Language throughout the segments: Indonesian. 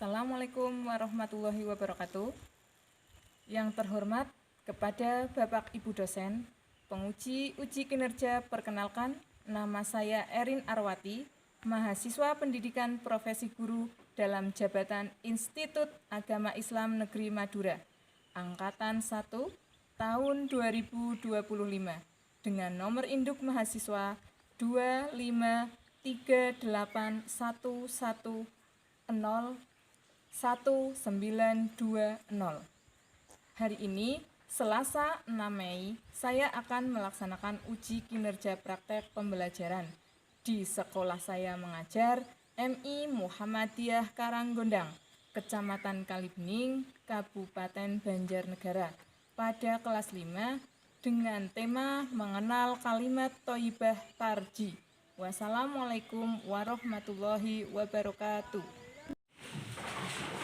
Assalamualaikum warahmatullahi wabarakatuh. Yang terhormat kepada Bapak Ibu dosen, penguji uji kinerja, perkenalkan, nama saya Erin Arwati, mahasiswa pendidikan profesi guru dalam jabatan Institut Agama Islam Negeri Madura, Angkatan 1, tahun 2025, dengan nomor induk mahasiswa 25381101920. Hari ini, Selasa 6 Mei, saya akan melaksanakan uji kinerja praktek pembelajaran di sekolah saya mengajar MI Muhammadiyah Karanggondang, Kecamatan Kalibening, Kabupaten Banjarnegara, pada kelas 5 dengan tema mengenal kalimat Thayyibah Tarji. Wassalamualaikum warahmatullahi wabarakatuh.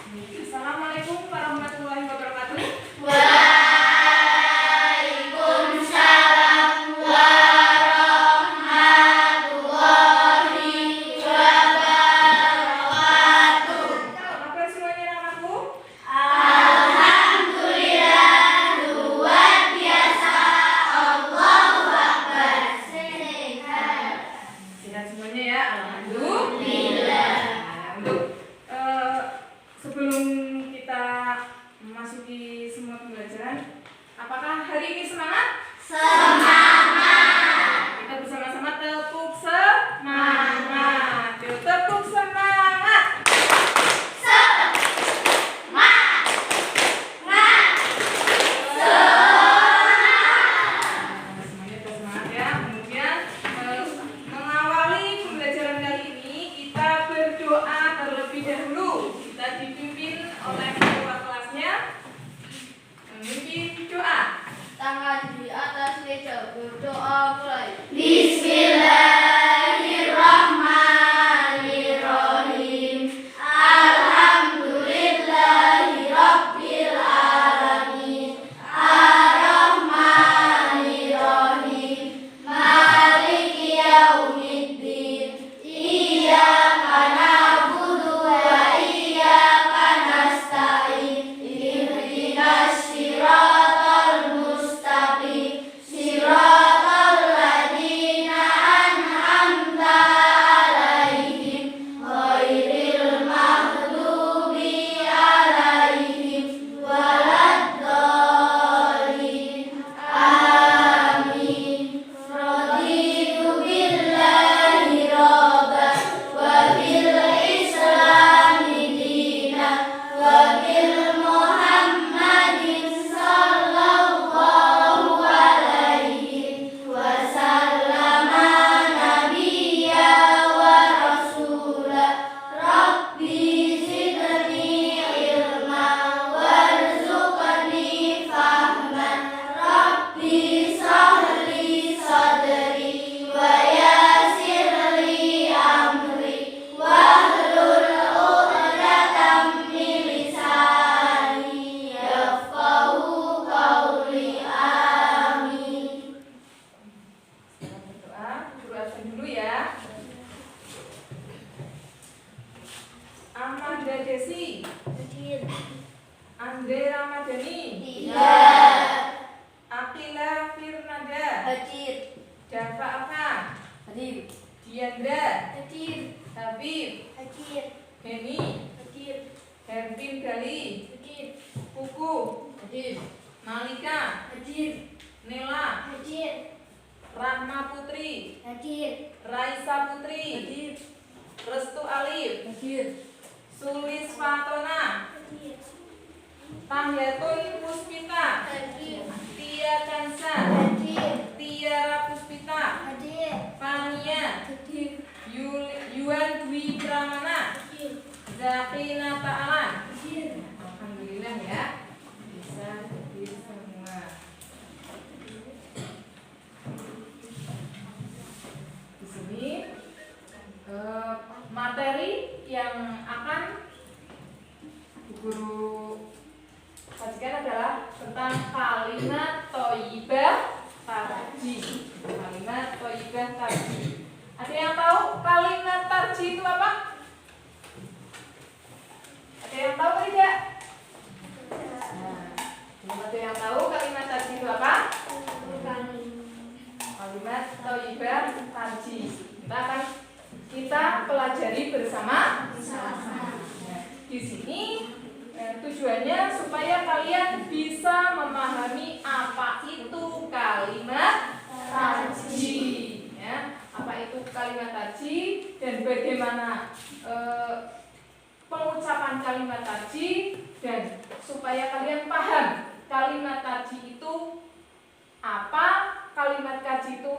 Assalamualaikum warahmatullahi wabarakatuh. Waalaikumsalam warahmatullahi wabarakatuh. Apa kabar semuanya anak-anakku? Alhamdulillah, luar biasa. Allahu Akbar. Sehat semuanya ya, alhamdulillah. Sebelum kita memasuki semua pembelajaran, apakah hari ini semangat? Semangat. Kita bersama-sama tepuk semangat. Yuk, tepuk semangat. Semuanya bersemangat ya. Kemudian mengawali pembelajaran kali ini, kita berdoa terlebih dahulu. Kita dipimpin oleh ketua kelasnya memimpin doa. Tangan di atas meja, berdoa mulai. Bismillahirrahmanirrahim. Alhamdulillahirabbil alamin. Ar-Rahmanirrahim. Maliki yaumiddin. Iyyaka na'budu wa iyyaka nasta'in. Ihdinas siratal mustaqim. Siratal ladzina an'amta 'alaihim ghairil maghdubi 'alaihim waladdallin. Amin. Raditu billahi rabban wa bil islami dinan wa bil Muhammadin sallallahu alaihi wasallama nabiyya wa rasula. Rabbi zidni ilma warzuqni fahman. Rabbi sahli sadri wa yassir li amri wahlul 'uqdatam min lisani yafqahu qawli. Amin. Sekarang berdoa, guru absen dulu ya. Amanda Desi, Andre Ramadhani, Tidak. Akila Firnanda, Hadir. Dafa Afa, Hadir. Diandra, Hadir. Habib, Hadir. Heni, Hadir. Hervin Gali, Hadir. Puku, Hadir. Malika, Hadir. Nela, Hadir. Rahma Putri, Hadir. Raisa Putri, Hadir. Restu Alif, Hadir. Sulis Fatona, Hadir. Tahyatun Puspita, Hadir. Tia Kansa, Hadir. Tiara Puspita, Hadir. Fania, Hadir. Yuan Dwi Pramana, Hadir. Zakina Ta'alan. Hadir. Alhamdulillah ya, bisa hadir semua. Di sini materi yang akan guru sajikan adalah tentang kalimat Thayyibah Tarji. Kalimat Thayyibah Tarji. Ada yang tahu kalimat tarji itu apa? Ada tujuannya supaya kalian bisa memahami apa itu kalimat tarji, ya. Apa itu kalimat tarji dan bagaimana pengucapan kalimat tarji, dan supaya kalian paham kalimat tarji itu apa, kalimat tarji itu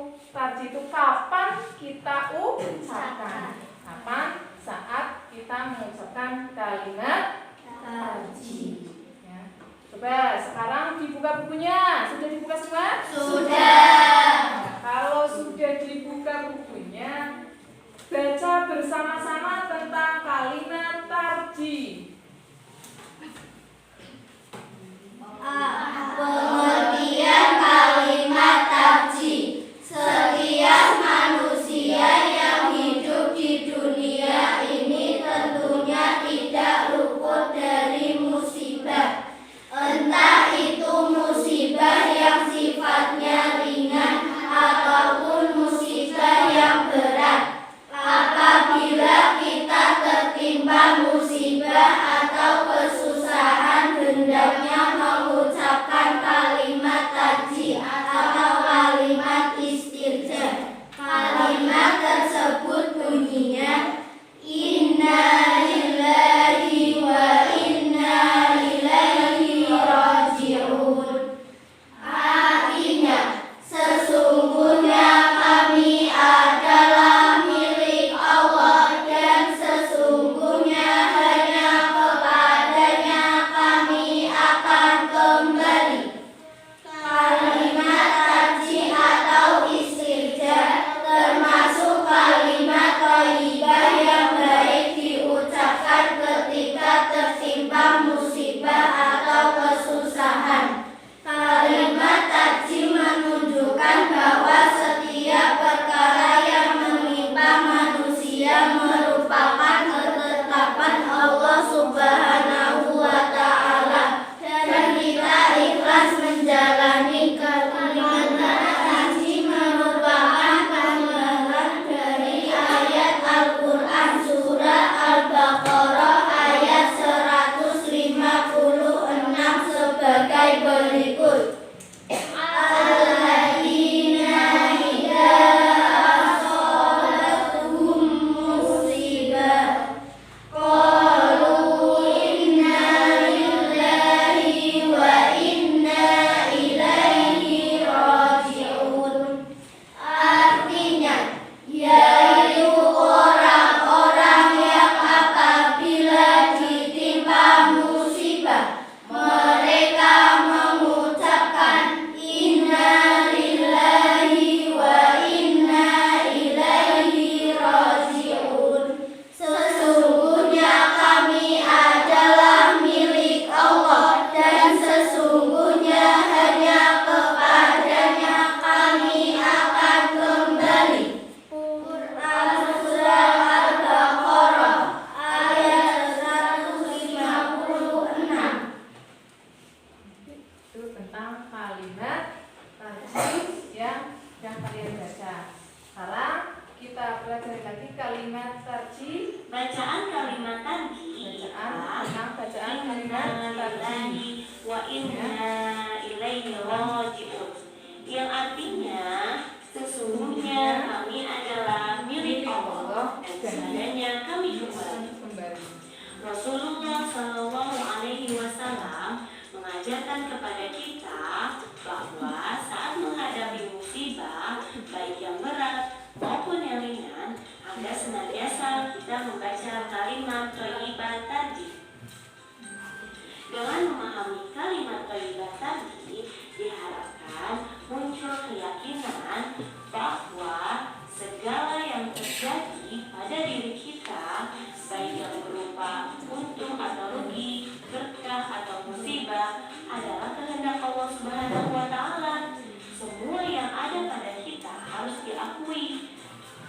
kapan kita ucapkan, kapan saat kita mengucapkan kalimat tarji. Ya. Coba sekarang dibuka bukunya. Sudah dibuka semua? Sudah. Nah, kalau sudah dibuka bukunya, baca bersama-sama tentang kalimat tarji. Pengertian kalimat tarji. Setiap manusia yang hidup di dunia ini tentunya tidak luput dari musibah. Entah itu musibah yang sifatnya ringan ataupun musibah yang berat. Apabila kita tertimpa musibah atau kesusahan, hendaknya mengucapkan kalimat tarji atau kalimat istirja. Kalimat tersebut bunyinya Inna lillahi wa inna ilaihi raji'un. Artinya, sesungguhnya kami adalah milik Allah dan sesungguhnya hanya kepadanya kami akan kembali. Kalimat tarji atau istirja termasuk kalimat thayyibah yang baik diucapkan ketika tertimpa musibah atau kesusahan. Kalimat tarji menunjukkan bahwa setiap perkara yang menimpa manusia merupakan ketetapan Allah Subhanahu wa Ta'ala, dan kita ikhlas menjalani kalimat tarji merupakan penggalan dari ayat Al-Quran surah Al-Baqarah ayat 156 sebagai berikut. Alladzina idza asabatuhum musibah qalu inna lillahi wa inna ilaihi raji'un. Artinya, yaitu orang-orang yang apabila ditimpa musibah, mereka mengucapkan inna lillahi wa inna ilaihi raji'un. Sesungguhnya kami adalah milik Allah dan sesungguhnya hanya kepadanya kami akan kembali. Quran surah Al-Baqarah ayat 156. Itu tentang kalimat tarji yang kalian baca. Sekarang kita pelajari lagi kalimat tarji. Bacaan kalimat tarji Bacaan kalimat tarji. wa inna ilaihi raji'un, yang artinya sesungguhnya kami adalah milik Allah dan kepadanya kami kembali. Rasulullah Shallallahu Alaihi Wasallam mengajarkan kepada kita bahwa saat menghadapi musibah, baik yang berat maupun yang ringan, agar senantiasa kita membaca kalimat thayyibah tarji. Dengan memahami kalimat thayyibah tarji, diharapkan muncul keyakinan bahwa segala yang terjadi pada diri kita, baik yang berupa untung atau rugi, berkah atau musibah, adalah kehendak Allah Subhanahu wa Ta'ala. Semua yang ada pada kita harus diakui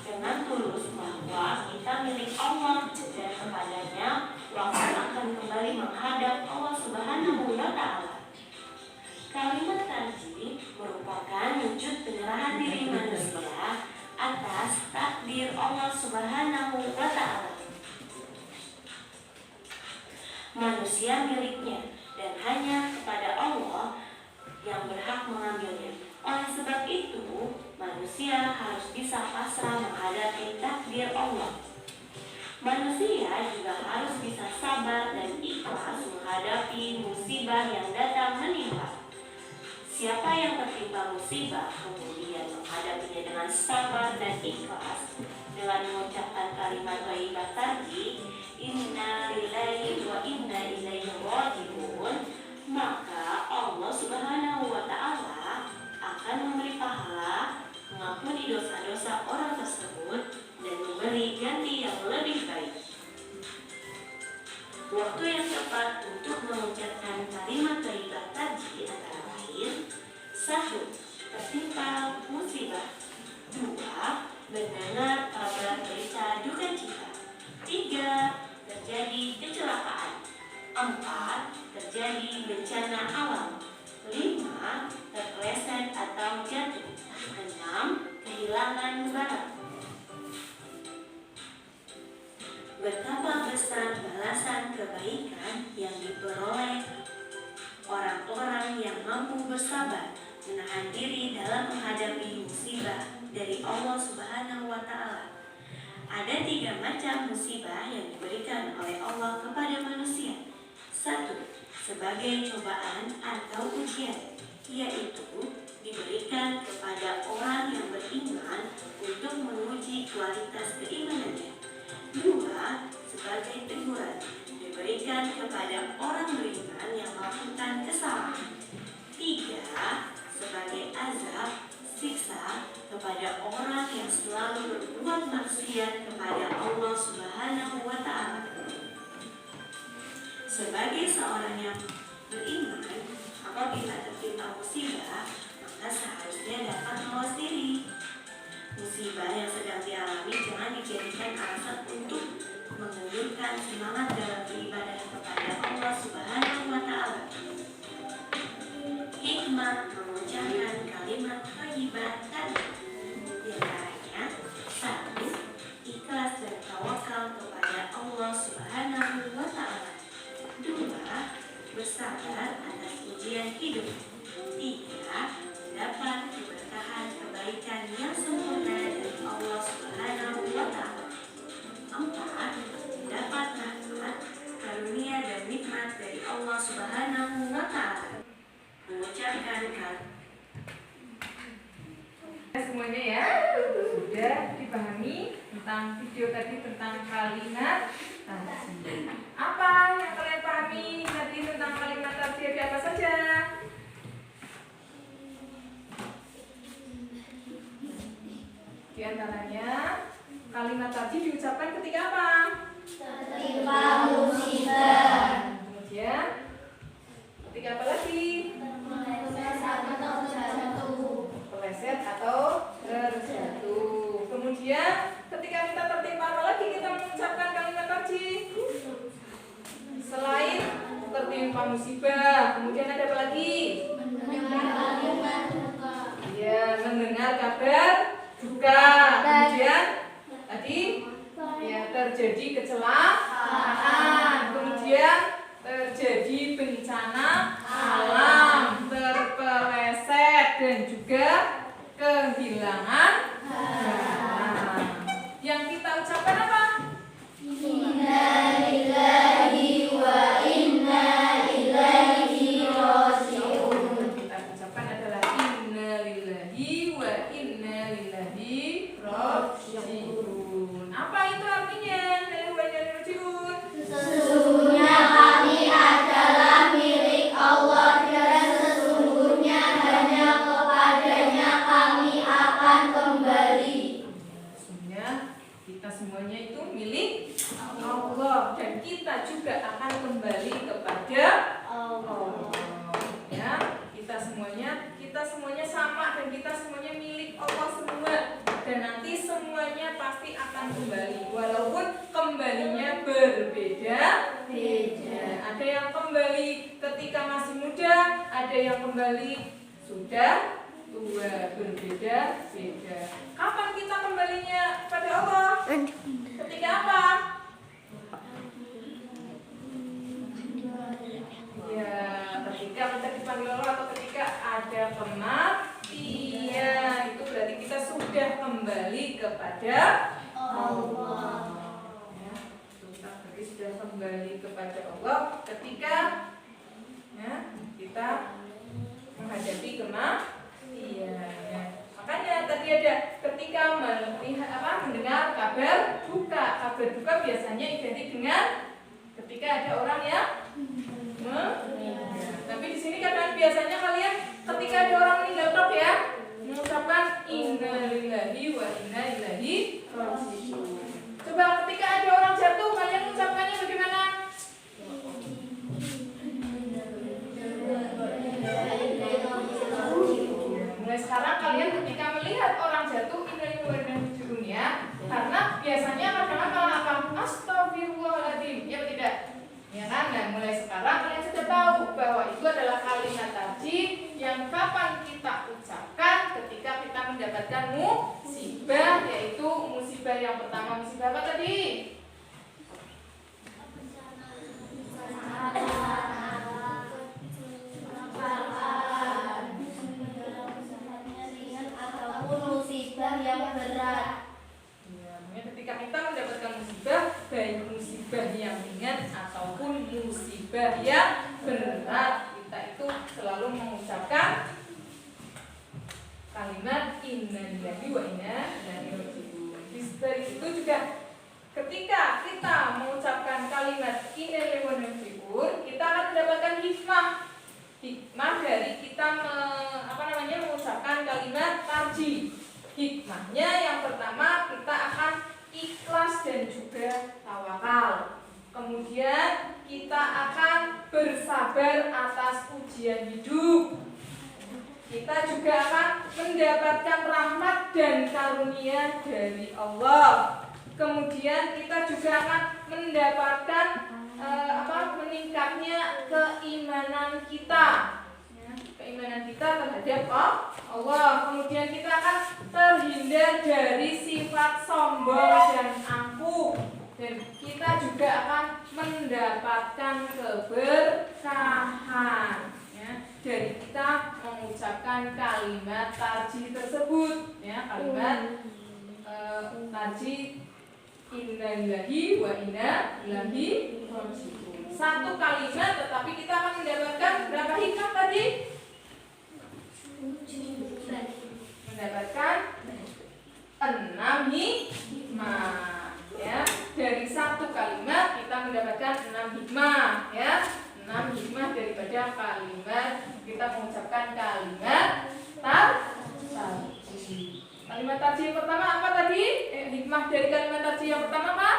dengan tulus bahwa kita milik Allah dan kepadanya waktu akan kembali menghadap Allah Subhanahu wa Ta'ala. Kalimat tarji merupakan wujud penyerahan diri manusia manusia miliknya, dan hanya kepada Allah yang berhak mengambilnya. Oleh sebab itu, manusia harus bisa pasrah menghadapi takdir Allah. Manusia juga harus bisa sabar dan ikhlas menghadapi musibah yang datang menimpa. Siapa yang tertimpa musibah kemudian menghadapinya dengan sabar dan ikhlas dengan mengucapkan kalimat thayyibah tadi, inna lillahi wa inna ilaihi raji'un, maka Allah Subhanahu wa ta'ala akan memberi pahala, mengampuni dosa-dosa orang tersebut, dan memberi ganti yang lebih baik. Waktu yang tepat untuk mengucapkan kalimat thayyibah tadi antara lain: 1. Tertimpa musibah. 2. Mendengar kabar berita duka cita. 3. Terjadi kecelakaan. 4. Terjadi bencana alam. 5. Terpeleset atau jatuh. 6. Kehilangan barang. Betapa besar balasan kebaikan yang diperoleh orang-orang yang mampu bersabar menahan diri dalam menghadapi musibah dari Allah Subhanahu wa ta'ala. Ada 3 macam musibah yang diberikan oleh Allah kepada manusia. 1. Sebagai cobaan atau ujian, yaitu diberikan kepada orang yang beriman untuk menguji kualitas keimanannya. 2. Sebagai teguran, diberikan kepada orang beriman yang melakukan kesalahan. 3. Sebagai azab, siksa kepada orang yang selalu berbuat maksiat kepada Allah Subhanahu wa ta'ala. Sebagai seorang yang beriman, apabila tertimpa musibah, maka seharusnya dapat mawas diri. Musibah yang sedang dialami jangan dijadikan alasan untuk mengundurkan semangat dalam beribadah kepada Allah Subhanahu wa ta'ala. Hikmah mengucapkan kalimat thayyibah tadi diantaranya: 1. Ikhlas dan tawakal kepada Allah Subhanahu wa ta'ala. 2. Bersabar atas ujian hidup. 3. Mendapat keberkahan kebaikan yang sempurna dari Allah Subhanahu wa ta'ala. 4. Mendapat rahmat, karunia dan nikmat dari Allah Subhanahu wa ta'ala. Mengucapkan semuanya ya, sudah dipahami tentang video tadi tentang kalimat tarji. Apa yang kalian pahami tadi tentang kalimat tarji? Ada apa saja? Di antaranya kalimat tarji diucapkan ketika apa? Tertimpa musibah. Kemudian ketika apa lagi? Meleset atau terjatuh. Kemudian ketika kita tertimpa apa lagi kita mengucapkan kalimat tarji? Selain tertimpa musibah, kemudian ada apa lagi? Ya, mendengar kabar duka. Kemudian tadi ya terjadi kecelakaan. Kemudian terjadi bencana alam, terpeleset dan juga kehilangan barang. Yang kita ucapkan apa? Inna lillahi wa inna ilaihi raji'un. Kita ucapkan adalah inna lillahi wa inna ilaihi raji'un. Apa itu artinya? Inna lillahi wa inna ilaihi raji'un. Sesungguhnya kami adalah milik Allah dan sesungguhnya hanya kepadanya kami akan kembali. Sesungguhnya kita semuanya itu milik Allah dan kita juga akan kembali kepada Allah. Ya, kita semuanya sama dan kita semuanya milik Allah semua dan nanti semuanya pasti akan kembali walaupun kembalinya berbeda. Ada yang kembali ketika masih muda, ada yang kembali sudah tua, berbeda-beda. Kapan kita kembalinya pada Allah? Ketika apa? kematian. Itu berarti kita sudah kembali kepada Allah. Ya, kita berarti sudah kembali kepada Allah ketika ya, kita menghadapi kematian. Makanya tadi ada ketika mendengar kabar duka. Kabar duka biasanya identik dengan ketika ada orang yang meninggal. Tapi di sini kan biasanya kalian ketika ada orang meninggal tok ya, mengucapkan innalillahi wa inna ilaihi raji'un. Coba ketika ada orang jatuh, kalian mengucapkannya bagaimana? Mulai sekarang kalian ketika melihat orang jatuh innalillahi wa inna ilaihi raji'un ya. Karena biasanya kadang-kadang apa? Astagfirullahaladzim, ya tidak? Ya kan? Nah, mulai sekarang kalian sudah tahu bahwa itu adalah kalimat tajwid yang kapan kita ucapkan ketika kita mendapatkan musibah, yaitu musibah yang pertama, musibah apa tadi? musibah yang berat. Ya, ketika kita mendapatkan musibah, baik musibah yang ringan ataupun musibah yang berat, kita itu selalu mengucapkan kalimat innalillahi wa inna ilaihi raji'un. Dari situ juga ketika kita mengucapkan kalimat innalillahi wa inna ilaihi raji'un, kita akan mendapatkan hikmah dari kita mengucapkan kalimat tarji. Hikmahnya yang pertama, kita akan ikhlas dan juga tawakal. Kemudian kita akan bersabar atas ujian hidup. Kita juga akan mendapatkan rahmat dan karunia dari Allah. Kemudian kita juga akan mendapatkan meningkatnya keimanan kita. Keimanan kita terhadap Allah. Kemudian kita akan terhindar dari sifat sombong dan angkuh, dan kita juga akan mendapatkan keberkahan ya, dari kita mengucapkan kalimat tarji tersebut ya, kalimat tarji innalillahi wa inna ilaihi raji'un. Satu kalimat tetapi kita akan mendapatkan berapa hikmah tadi? Mendapatkan 6 hikmah ya. Dari satu kalimat kita mendapatkan 6 hikmah ya. 6 hikmah daripada kalimat kita mengucapkan kalimat tarji. Kalimat tarji yang pertama apa tadi? Hikmah dari kalimat tarji yang pertama apa?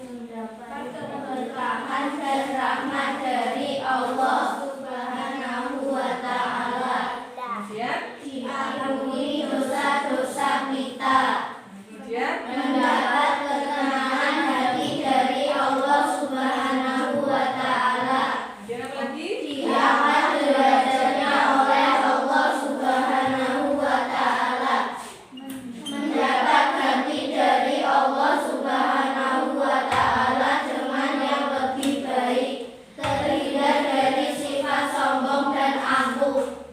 Mendapat keberkahan dan rahmat dari Allah Subhanahu wa Ta'ala. Kemudian diampuni dosa-dosa kita. Kemudian mendapat ketenangan hati dari Allah Subhanahu wa Ta'ala. Kemudian apa lagi? Diangkat derajatnya oleh Allah Subhanahu wa Ta'ala. Mendapat ganti dari Allah Subhanahu wa Ta'ala dengan yang lebih baik, terhindar dari sifat sombong dan angkuh.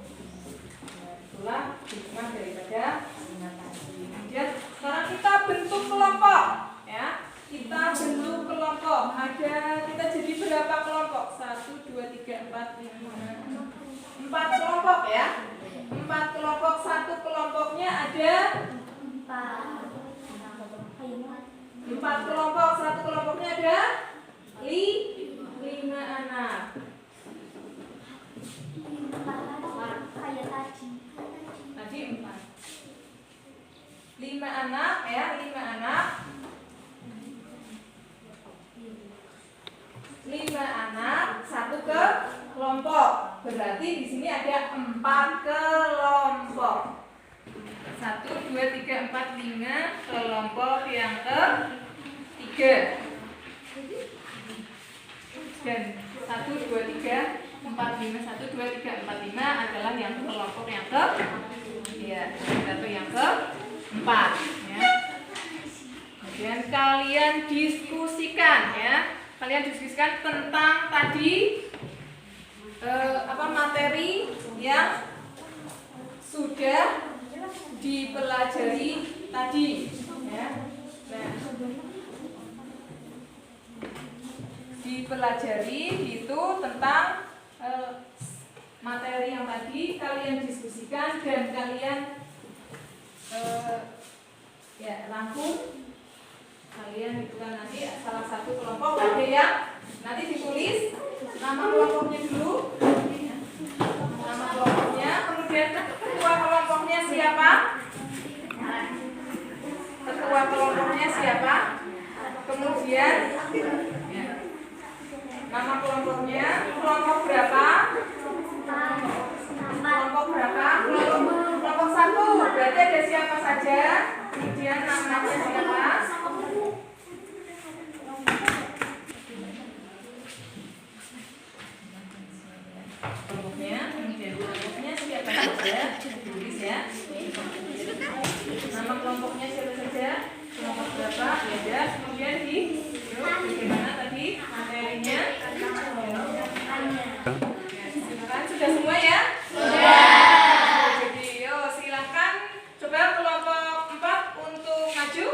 Itulah hikmah daripada kalimat tarji. Kemudian sekarang kita bentuk kelompok ya. Kita bentuk kelompok. Kita jadi berapa kelompok? 1, 2, 3, 4, 5, 4 kelompok ya. 4 kelompok. Satu kelompoknya ada 4 kelompok. Satu kelompoknya ada 5 anak. Tadi 4. 5 anak ya, 5 anak. 5 anak, satu kelompok. Berarti di sini ada 4 kelompok. 1, 2, 3, 4, 5 kelompok yang ke-3. Dan 1, 2, 3, 4, 5, 1, 2, 3, 4, 5 adalah yang kelompok yang keempat ya. Kemudian kalian diskusikan ya. Kalian diskusikan tentang tadi materi yang sudah dipelajari tadi, ya. Nah, dipelajari itu tentang materi yang tadi kalian diskusikan dan kalian rangkum. Kalian itu kan nanti salah satu kelompok ada yang nanti ditulis nama kelompoknya dulu, nama kelompoknya, kemudian ketua kelompoknya siapa, ketua kelompoknya siapa, kemudian nama kelompoknya, kelompok berapa, kelompok 1 berarti ada siapa saja, kemudian namanya siapa, kemudian siapa saja, tulis ya. Nama kelompoknya siapa saja, kelompok berapa, ya. Kemudian bagaimana tadi materinya? Silakan, sudah semua ya? Jadi, silakan coba kelompok 4 untuk maju.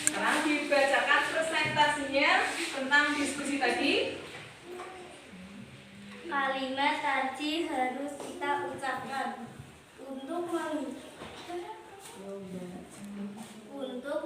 Sekarang dibacakan presentasinya tentang diskusi tadi. Kalimat tarjih harus kita ucapkan untuk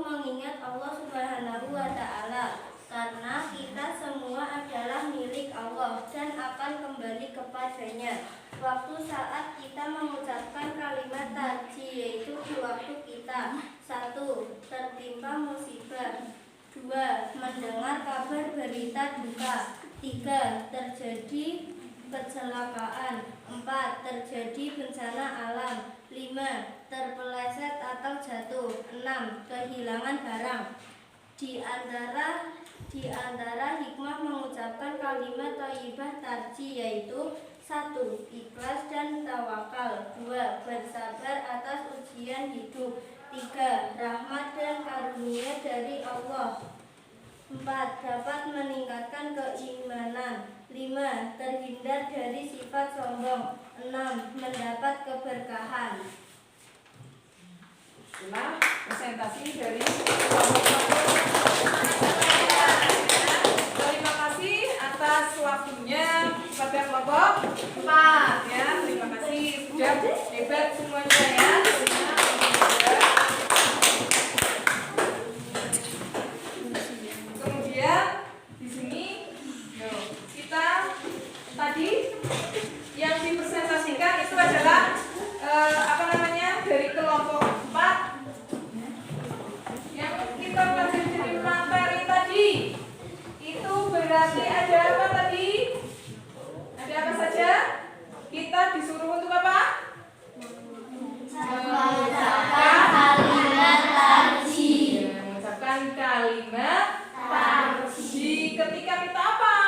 mengingat Allah Subhanahu wa Ta'ala, karena kita semua adalah milik Allah dan akan kembali kepadanya. Waktu saat kita mengucapkan kalimat tarjih yaitu di waktu kita 1. Tertimpa musibah, 2. Mendengar kabar berita duka, 3. Terjadi kecelakaan, 4. Terjadi bencana alam, 5. Terpeleset atau jatuh, 6. Kehilangan barang. Di antara hikmah mengucapkan kalimat thayyibah tarjih yaitu 1. Ikhlas dan tawakal, 2. Bersabar atas ujian hidup, 3. Rahmat dan karunia dari Allah, 4. Dapat meningkatkan keimanan, 5. Terhindar dari sifat sombong, 6. Mendapat keberkahan. Itulah presentasi dari terima kasih atas waktunya pada kelompok 4 ya. Terima kasih sudah hebat semuanya ya. Kemudian di sini kita tadi yang dipresentasikan itu adalah dari kelompok 4 yang kita pelajari dari materi tadi. Itu berarti ada apa tadi? Ada apa saja? Kita disuruh untuk apa? Mengucapkan kalimat tarjih. Ketika kita apa?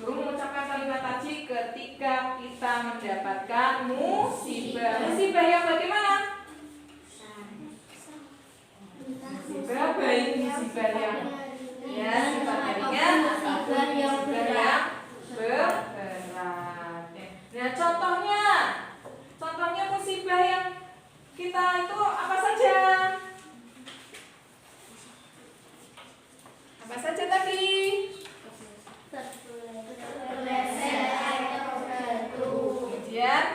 Mengucapkan kalimat tarjih ketika kita mendapatkan musibah. Musibah yang bagaimana? Musibah baik musibah yang sifatnya ringan atau musibah yang berat. Nah, contohnya musibah yang kita itu apa saja? Apa saja tadi? Kemudian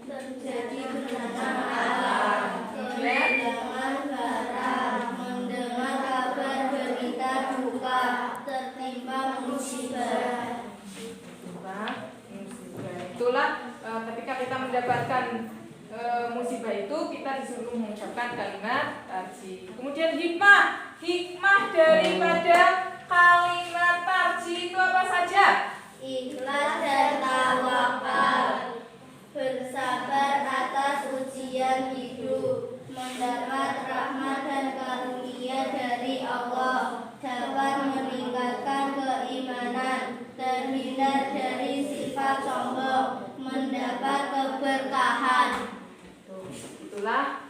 terjadi bencana alam, kehilangan barang, mendengar kabar berita duka, tertimpa musibah. Itulah ketika kita mendapatkan musibah itu kita disuruh mengucapkan kalimat tarjih. Kemudian hikmah daripada kalimat tarjih itu apa Allah, dapat meningkatkan keimanan, terhindar dari sifat sombong, mendapat keberkahan. Itulah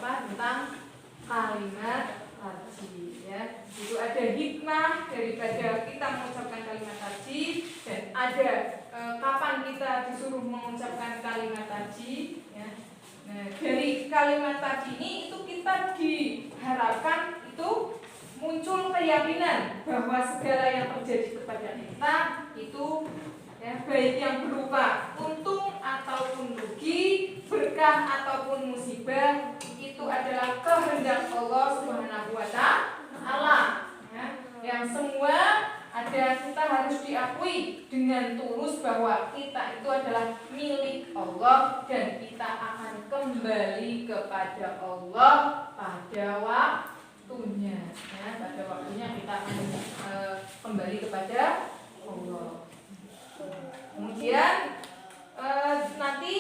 tentang kalimat tarji ya. Itu ada hikmah daripada kita mengucapkan kalimat tarji dan ada kapan kita disuruh mengucapkan kalimat tarji ya. Nah, dari kalimat tarji ini itu kita diharapkan itu muncul keyakinan bahwa segala yang terjadi kepada kita itu ya, baik yang berupa untung ataupun rugi, berkah ataupun musibah, itu adalah kehendak Allah Subhanahu wa Ta'ala ya. Yang semua ada, kita harus diakui dengan tulus bahwa kita itu adalah milik Allah dan kita akan kembali kepada Allah pada waktunya ya. Pada waktunya kita akan kembali kepada Allah. Kemudian nanti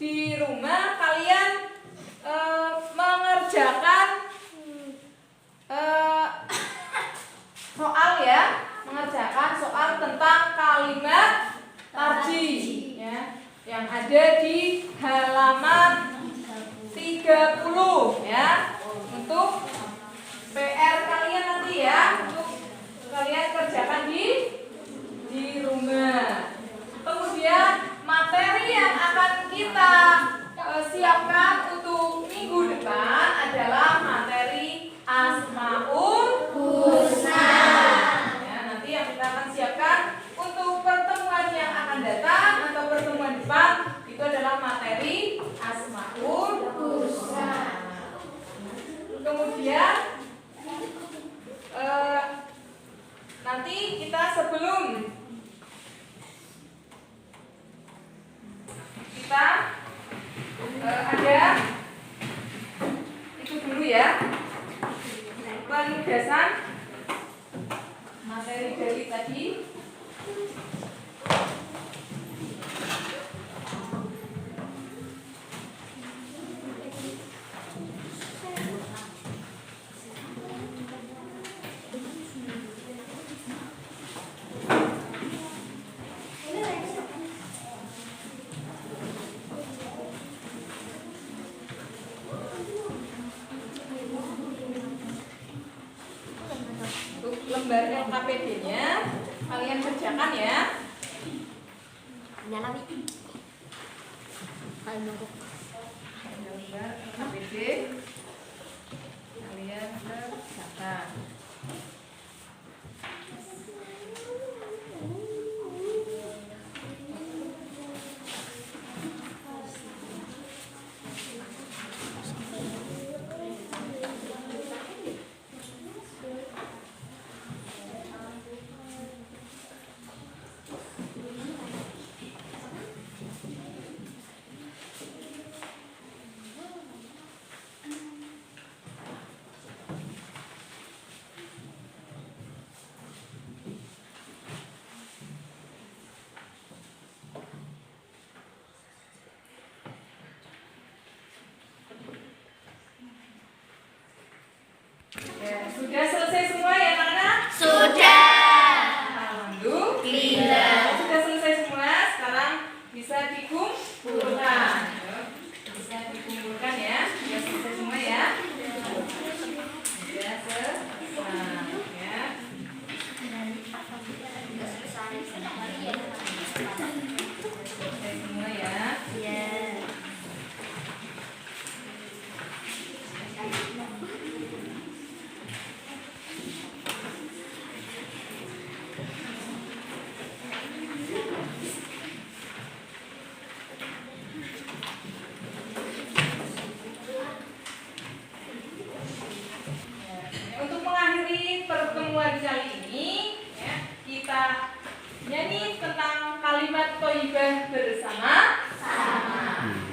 di rumah kalian mengerjakan soal ya, mengerjakan soal tentang kalimat tarji ya, yang ada di halaman 30 ya, untuk PR kalian nanti ya, untuk kalian kerjakan di rumah. Kemudian materi yang akan kita siapkan untuk minggu depan adalah materi Asmaul Husna. Ya, nanti yang kita akan siapkan untuk pertemuan yang akan datang atau pertemuan depan itu adalah materi Asmaul Husna. Kemudian nanti kita sebelum kita ada itu dulu ya, penugasan materi dari tadi. Lembar LKPD-nya kalian kerjakan ya. Nyala nih. Lembar LKPD kalian kerjakan. Ya, sudah selesai semua ya anak-anak? Sudah. Alhamdulillah. Sudah selesai semua. Sekarang bisa dikumpulkan. Bisa dikumpulkan ya. Sudah selesai semua ya. Sudah selesai ya. Selesai semua ya. Iya. Untuk mengakhiri pertemuan kali ini ya, kita nyanyi tentang kalimat thayyibah bersama-sama.